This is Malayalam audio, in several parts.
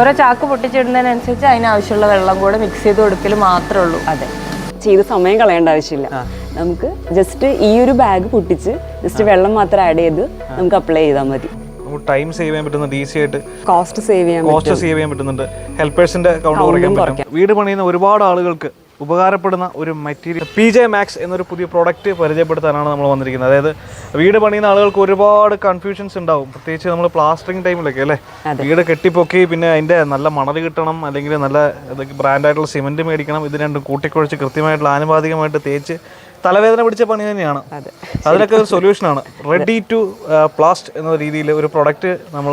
ഓരോ ചാക്ക് പൊട്ടിച്ചിടുന്നതിനനുസരിച്ച് അതിനാവശ്യമുള്ള വെള്ളം കൂടെ മിക്സ് ചെയ്ത് കൊടുക്കൽ മാത്രമേ ഉള്ളൂ. അതെ, ചെയ്ത് സമയം കളയേണ്ട ആവശ്യമില്ല. നമുക്ക് ജസ്റ്റ് ഈ ഒരു ബാഗ് പൊട്ടിച്ച് ജസ്റ്റ് വെള്ളം മാത്രം ആഡ് ചെയ്ത് നമുക്ക് അപ്ലൈ ചെയ്താൽ മതി. ടൈം സേവ് ചെയ്യാൻ പറ്റുന്നുണ്ട്, ഈസി ആയിട്ട് കോസ്റ്റ് സേവ് ചെയ്യാൻ പറ്റുന്നുണ്ട്, ഹെൽപ്പേഴ്സിന്റെ കൗണ്ട് കുറയ്ക്കാൻ പറ്റും. വീട് പണിയുന്ന ഒരുപാട് ആളുകൾക്ക് ഉപകാരപ്പെടുന്ന ഒരു മെറ്റീരിയൽ PJ Max എന്നൊരു പുതിയ പ്രോഡക്റ്റ് പരിചയപ്പെടുത്താനാണ് നമ്മൾ വന്നിരിക്കുന്നത്. അതായത് വീട് പണിയുന്ന ആളുകൾക്ക് ഒരുപാട് കൺഫ്യൂഷൻസ് ഉണ്ടാവും, പ്രത്യേകിച്ച് നമ്മൾ പ്ലാസ്റ്ററിങ് ടൈമിലൊക്കെ അല്ലേ. വീട് കെട്ടിപ്പൊക്കി പിന്നെ അതിൻ്റെ നല്ല മണൽ കിട്ടണം, അല്ലെങ്കിൽ നല്ല ബ്രാൻഡായിട്ടുള്ള സിമെൻറ്റ് മേടിക്കണം, ഇത് രണ്ടും കൂട്ടിക്കുഴച്ച് കൃത്യമായിട്ടുള്ള ആനുപാതികമായിട്ട് തേച്ച് തലവേദന പിടിച്ച പണി തന്നെയാണ്. അതിനൊക്കെ ഒരു സൊല്യൂഷനാണ് റെഡി ടു പ്ലാസ്റ്റ് എന്ന രീതിയിൽ ഒരു പ്രൊഡക്റ്റ് നമ്മൾ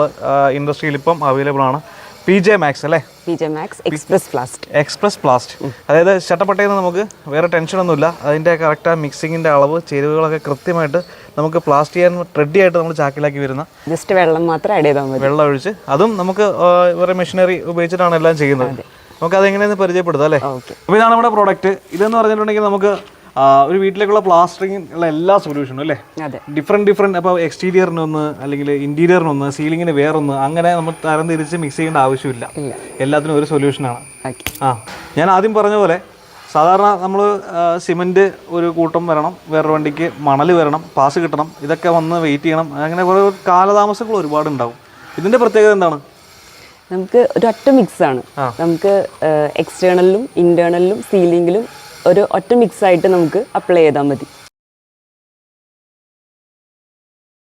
ഇൻഡസ്ട്രിയിൽ ഇപ്പം അവൈലബിൾ ആണ്. PJ Max അല്ലേ? PJ Max express plast. അതായത് ചട്ടപ്പട്ടയെന്ന് നമുക്ക് വേറെ ടെൻഷനൊന്നുമില്ല. അതിൻ്റെ കറക്റ്റ് മിക്സിങ്ങിൻ്റെ അളവ് ചേരുവകളൊക്കെ കൃത്യമായിട്ട് നമുക്ക് പ്ലാസ്റ്റ് ചെയ്യാൻ റെഡി ആയിട്ട് നമ്മൾ ചാക്കിലാക്കി വരുന്ന, ജസ്റ്റ് വെള്ളം മാത്രം ആഡ് ചെയ്താൽ മതി. വെള്ളം ഒഴിച്ച് അതും നമുക്ക് വേറെ മെഷീനറി ഉപയോഗിച്ചിട്ടാണ് എല്ലാം ചെയ്യുന്നത്. നമുക്ക് അതെങ്ങനെയെന്ന് പരിചയപ്പെടുത്താം അല്ലേ? അപ്പോൾ ഇതാണ് നമ്മുടെ പ്രോഡക്റ്റ്. ഇതെന്ന് പറഞ്ഞിട്ടുണ്ടെങ്കിൽ നമുക്ക് ഒരു വീട്ടിലേക്കുള്ള പ്ലാസ്റ്ററിങ്ങിനുള്ള എല്ലാ സൊല്യൂഷനും അല്ലേ, ഡിഫറെൻറ്റ് അപ്പോൾ എക്സ്റ്റീരിയറിനൊന്ന് അല്ലെങ്കിൽ ഇൻറ്റീരിയറിനൊന്ന് സീലിങ്ങിന് വേറൊന്ന് അങ്ങനെ നമ്മൾ തരം തിരിച്ച് മിക്സ് ചെയ്യേണ്ട ആവശ്യമില്ല. എല്ലാത്തിനും ഒരു സൊല്യൂഷനാണ്. ഞാൻ ആദ്യം പറഞ്ഞ പോലെ സാധാരണ നമ്മൾ സിമൻറ്റ് ഒരു കൂട്ടം വരണം, വേറൊരു വണ്ടിക്ക് മണൽ വരണം, പാസ് കിട്ടണം, ഇതൊക്കെ വന്ന് വെയിറ്റ് ചെയ്യണം, അങ്ങനെ കുറേ കാലതാമസങ്ങൾ ഒരുപാടുണ്ടാവും. ഇതിൻ്റെ പ്രത്യേകത എന്താണ്? നമുക്ക് ഒരൊറ്റ മിക്സാണ്. നമുക്ക് എക്സ്റ്റേണലിലും ഇൻറ്റേർണലിലും സീലിങ്ങിലും ഒരു ഒറ്റ മിക്സ് ആയിട്ട് നമുക്ക് അപ്ലൈ ചെയ്താൽ മതി.